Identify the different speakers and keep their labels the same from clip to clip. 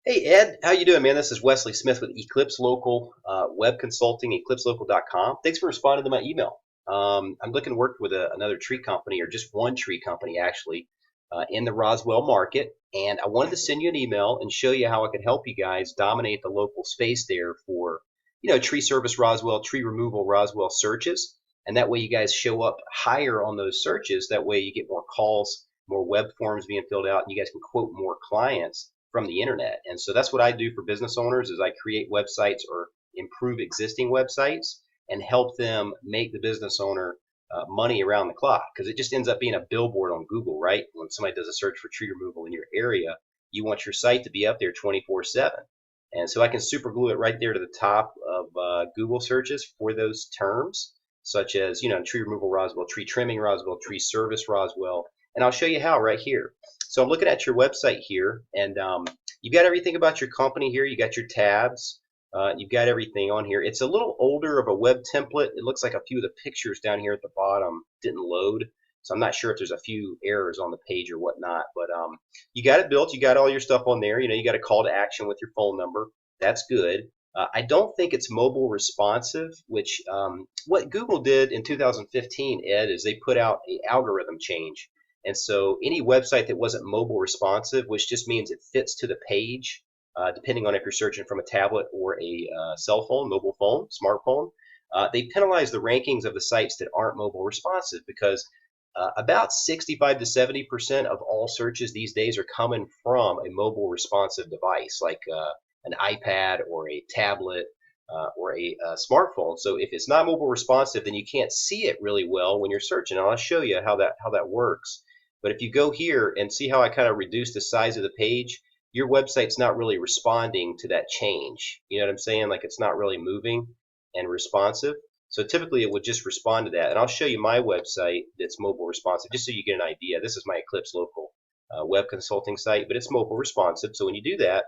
Speaker 1: Hey Ed, how you doing, man? This is Wesley Smith with Eclipse Local Web Consulting, eclipselocal.com. Thanks for responding to my email. I'm looking to work with another tree company, or just one tree company actually, in the Roswell market, and I wanted to send you an email and show you how I could help you guys dominate the local space there for, tree service Roswell, tree removal Roswell searches, and that way you guys show up higher on those searches. That way you get more calls, more web forms being filled out, and you guys can quote more clients from the internet. And so that's what I do for business owners is I create websites or improve existing websites and help them make the business owner money around the clock, because it just ends up being a billboard on Google, right? When somebody does a search for tree removal in your area, you want your site to be up there 24/7. And so I can super glue it right there to the top of Google searches for those terms, such as, tree removal Roswell, tree trimming Roswell, tree service Roswell. And I'll show you how right here. So I'm looking at your website here, and you've got everything about your company here. You got your tabs. You've got everything on here. It's a little older of a web template. It looks like a few of the pictures down here at the bottom didn't load. So I'm not sure if there's a few errors on the page or whatnot. But you got it built. You got all your stuff on there. You got a call to action with your phone number. That's good. I don't think it's mobile responsive, which what Google did in 2015, Ed, is they put out an algorithm change. And so any website that wasn't mobile responsive, which just means it fits to the page, depending on if you're searching from a tablet or a cell phone, mobile phone, smartphone, they penalize the rankings of the sites that aren't mobile responsive, because about 65 to 70% of all searches these days are coming from a mobile responsive device like an iPad or a tablet or a smartphone. So if it's not mobile responsive, then you can't see it really well when you're searching. And I'll show you how that works. But if you go here and see how I kind of reduce the size of the page, your website's not really responding to that change. You know what I'm saying? Like, it's not really moving and responsive. So typically it would just respond to that. And I'll show you my website that's mobile responsive just so you get an idea. This is my Eclipse Local web consulting site, but it's mobile responsive. So when you do that,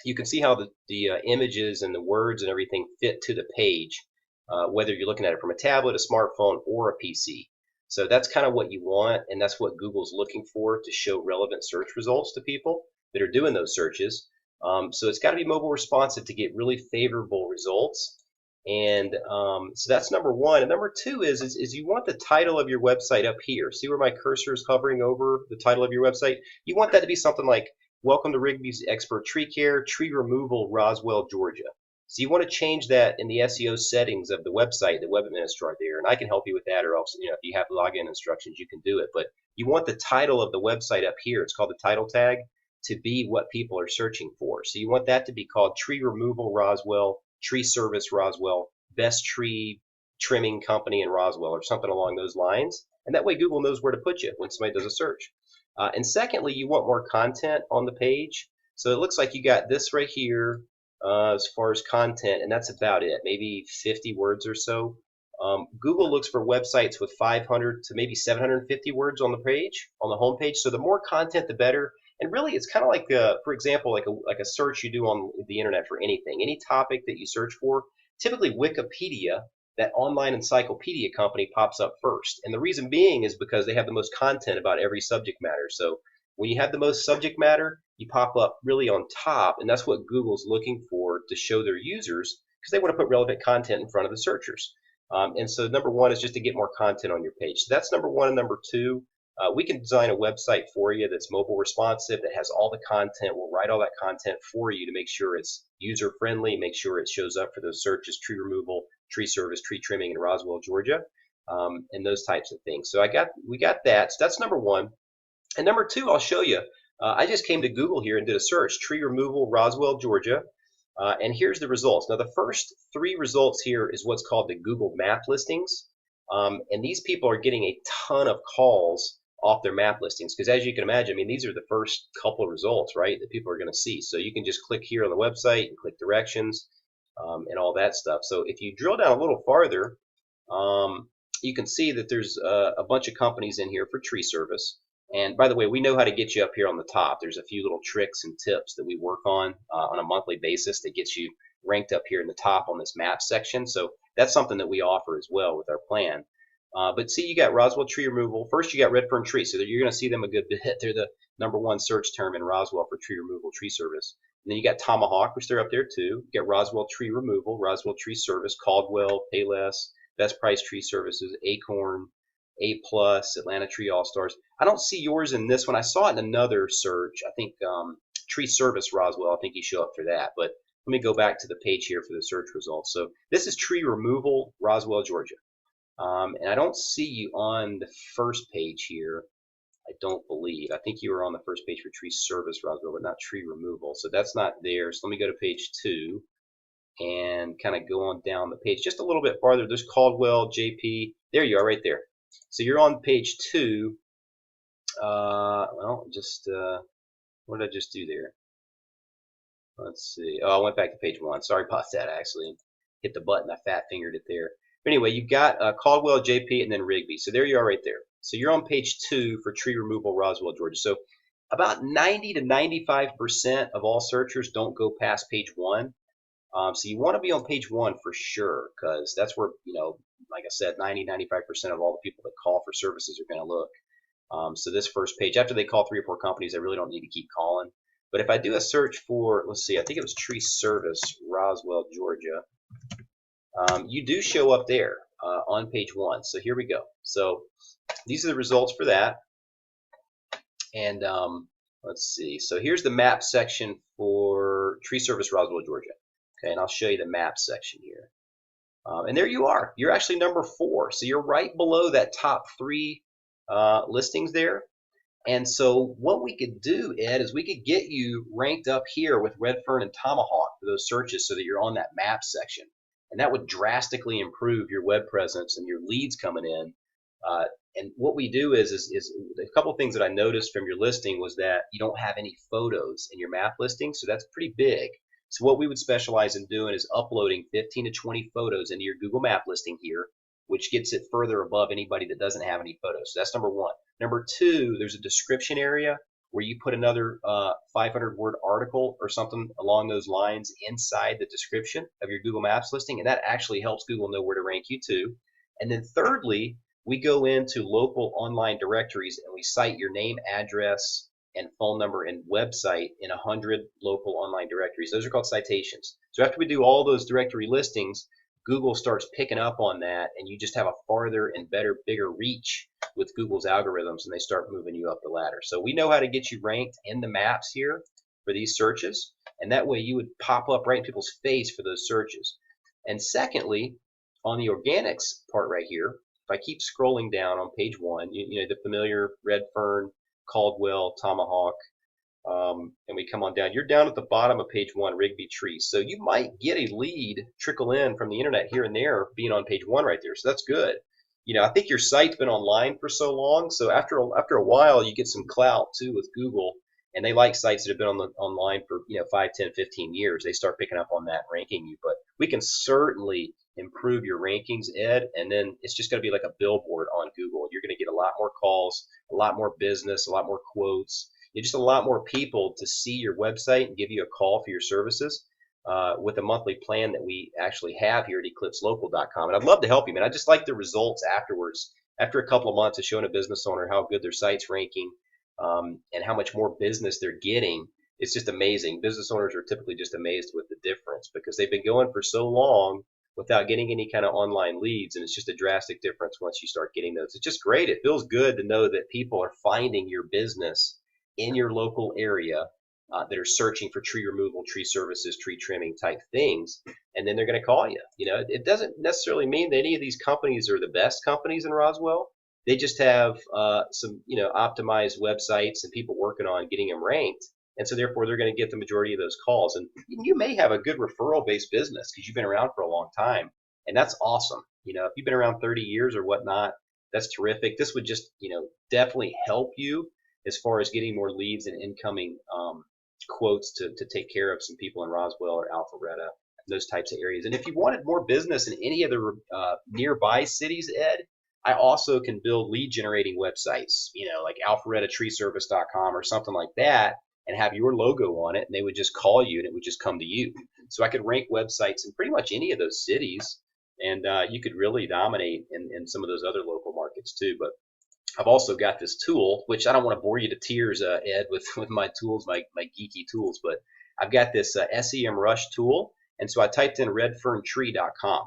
Speaker 1: you can see how the images and the words and everything fit to the page, whether you're looking at it from a tablet, a smartphone, or a PC. So that's kind of what you want, and that's what Google's looking for to show relevant search results to people that are doing those searches. So it's got to be mobile responsive to get really favorable results. And so that's number one. And number two is you want the title of your website up here. See where my cursor is hovering over the title of your website? You want that to be something like, "Welcome to Rigby's Expert Tree Care, Tree Removal, Roswell, Georgia." So you want to change that in the SEO settings of the website, the web administrator there, and I can help you with that, or else, if you have login instructions, you can do it. But you want the title of the website up here. It's called the title tag, to be what people are searching for. So you want that to be called Tree Removal Roswell, Tree Service Roswell, Best Tree Trimming Company in Roswell, or something along those lines. And that way Google knows where to put you when somebody does a search. And secondly, you want more content on the page. So it looks like you got this right here as far as content, and that's about it, maybe 50 words or so. Google looks for websites with 500 to maybe 750 words on the page, on the home page. So the more content, the better. And really, it's kind of like, for example, like a search you do on the internet for anything, any topic that you search for. Typically, Wikipedia, that online encyclopedia company, pops up first. And the reason being is because they have the most content about every subject matter. So when you have the most subject matter, you pop up really on top, and that's what Google's looking for to show their users, because they want to put relevant content in front of the searchers. And so number one is just to get more content on your page. So that's number one. And number two, we can design a website for you that's mobile responsive, that has all the content. We'll write all that content for you to make sure it's user friendly, make sure it shows up for those searches: tree removal, tree service, tree trimming in Roswell, Georgia, and those types of things. So we got that. So that's number one. And number two, I'll show you. I just came to Google here and did a search: tree removal, Roswell, Georgia. And here's the results. Now, the first three results here is what's called the Google map listings. And these people are getting a ton of calls off their map listings, because as you can imagine, I mean, these are the first couple of results, right, that people are going to see. So you can just click here on the website and click directions and all that stuff. So if you drill down a little farther, you can see that there's a bunch of companies in here for tree service. And by the way, we know how to get you up here on the top. There's a few little tricks and tips that we work on a monthly basis that gets you ranked up here in the top on this map section. So that's something that we offer as well with our plan. But see, you got Roswell tree removal. First, you got red fern tree, so you're going to see them a good bit. They're the number one search term in Roswell for tree removal, tree service. And then you got Tomahawk, which they're up there too. You got Roswell Tree Removal, Roswell Tree Service, Caldwell, Payless, Best Price Tree Services, Acorn, A Plus, Atlanta Tree All Stars. I don't see yours in this one. I saw it in another search. I think Tree Service Roswell. I think you show up for that. But let me go back to the page here for the search results. So this is Tree Removal, Roswell, Georgia. And I don't see you on the first page here. I don't believe. I think you were on the first page for tree service, Roswell, but not tree removal. So that's not there. So let me go to page 2 and kind of go on down the page just a little bit farther. There's Caldwell, JP. There you are right there. So you're on page 2. Well, just what did I just do there? Let's see. Oh, I went back to page 1. Sorry about that. I actually hit the button. I fat fingered it there. But anyway, you've got Caldwell, JP, and then Rigby. So there you are right there. So you're on page 2 for tree removal, Roswell, Georgia. So about 90 to 95% of all searchers don't go past page 1. So you want to be on page 1 for sure, because that's where, like I said, 90, 95% of all the people that call for services are going to look. So this first page, after they call 3 or 4 companies, they really don't need to keep calling. But if I do a search for, let's see, I think it was tree service, Roswell, Georgia, you do show up there on page 1. So here we go. So these are the results for that. And let's see. So here's the map section for tree service, Roswell, Georgia. Okay, and I'll show you the map section here. And there you are. You're actually number 4. So you're right below that top 3 listings there. And so what we could do, Ed, is we could get you ranked up here with Redfern and Tomahawk for those searches so that you're on that map section. And that would drastically improve your web presence and your leads coming in. And what we do is a couple of things that I noticed from your listing was that you don't have any photos in your map listing. So that's pretty big. So what we would specialize in doing is uploading 15 to 20 photos into your Google Map listing here, which gets it further above anybody that doesn't have any photos. So that's number 1. Number 2, there's a description area where you put another 500-word article or something along those lines inside the description of your Google Maps listing, and that actually helps Google know where to rank you too. And then thirdly, we go into local online directories and we cite your name, address, and phone number and website in 100 local online directories. Those are called citations. So after we do all those directory listings, Google starts picking up on that, and you just have a farther and better, bigger reach with Google's algorithms, and they start moving you up the ladder. So we know how to get you ranked in the maps here for these searches, and that way you would pop up right in people's face for those searches. And secondly, on the organics part right here, if I keep scrolling down on page 1, you know the familiar Redfern, Caldwell, Tomahawk, and we come on down. You're down at the bottom of page 1, Rigby Trees. So you might get a lead trickle in from the internet here and there being on page 1 right there. So that's good. I think your site's been online for so long. So after a while, you get some clout too with Google, and they like sites that have been online for 5, 10, 15 years. They start picking up on that and ranking you. But we can certainly improve your rankings, Ed, and then it's just going to be like a billboard on Google. You're going to get a lot more calls, a lot more business, a lot more quotes. Just a lot more people to see your website and give you a call for your services with a monthly plan that we actually have here at eclipselocal.com. And I'd love to help you, man. I just like the results afterwards. After a couple of months of showing a business owner how good their site's ranking and how much more business they're getting, it's just amazing. Business owners are typically just amazed with the difference because they've been going for so long without getting any kind of online leads, and it's just a drastic difference once you start getting those. It's just great. It feels good to know that people are finding your business in your local area that are searching for tree removal, tree services, tree trimming type things, and then they're going to call you. It doesn't necessarily mean that any of these companies are the best companies in Roswell. They just have some, optimized websites and people working on getting them ranked, and so therefore they're going to get the majority of those calls. And you may have a good referral-based business because you've been around for a long time, and that's awesome. If you've been around 30 years or whatnot, that's terrific. This would just, definitely help you as far as getting more leads and incoming quotes to take care of some people in Roswell or Alpharetta, those types of areas. And if you wanted more business in any of the nearby cities, Ed, I also can build lead generating websites, like alpharettatreeservice.com or something like that, and have your logo on it, and they would just call you and it would just come to you. So I could rank websites in pretty much any of those cities, and you could really dominate in some of those other local markets too. But I've also got this tool, which I don't want to bore you to tears, Ed, with my tools, my geeky tools, but I've got this SEM Rush tool. And so I typed in redferntree.com.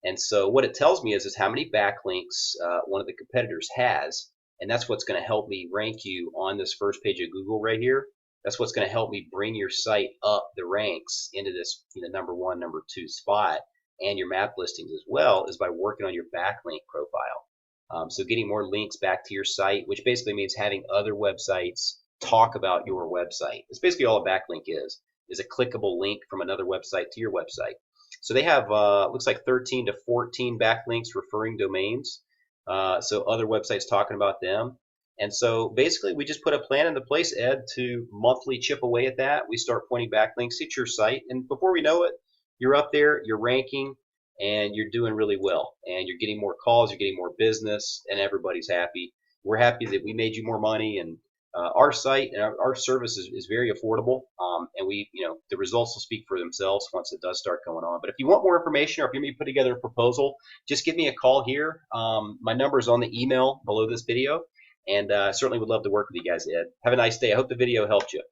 Speaker 1: And so what it tells me is how many backlinks one of the competitors has, and that's what's going to help me rank you on this first page of Google right here. That's what's going to help me bring your site up the ranks into this number one, number two spot, and your map listings as well, is by working on your backlink profile. So getting more links back to your site, which basically means having other websites talk about your website. It's basically all a backlink is a clickable link from another website to your website. So they have looks like 13 to 14 backlinks referring domains. So other websites talking about them. And so basically we just put a plan into place, Ed, to monthly chip away at that. We start pointing backlinks at your site, and before we know it, you're up there, you're ranking, and you're doing really well. And you're getting more calls, you're getting more business, and everybody's happy. We're happy that we made you more money, and our site and our service is very affordable, and the results will speak for themselves once it does start going on. But if you want more information, or if you need to put together a proposal, just give me a call here. My number is on the email below this video, and certainly would love to work with you guys, Ed. Have a nice day. I hope the video helped you.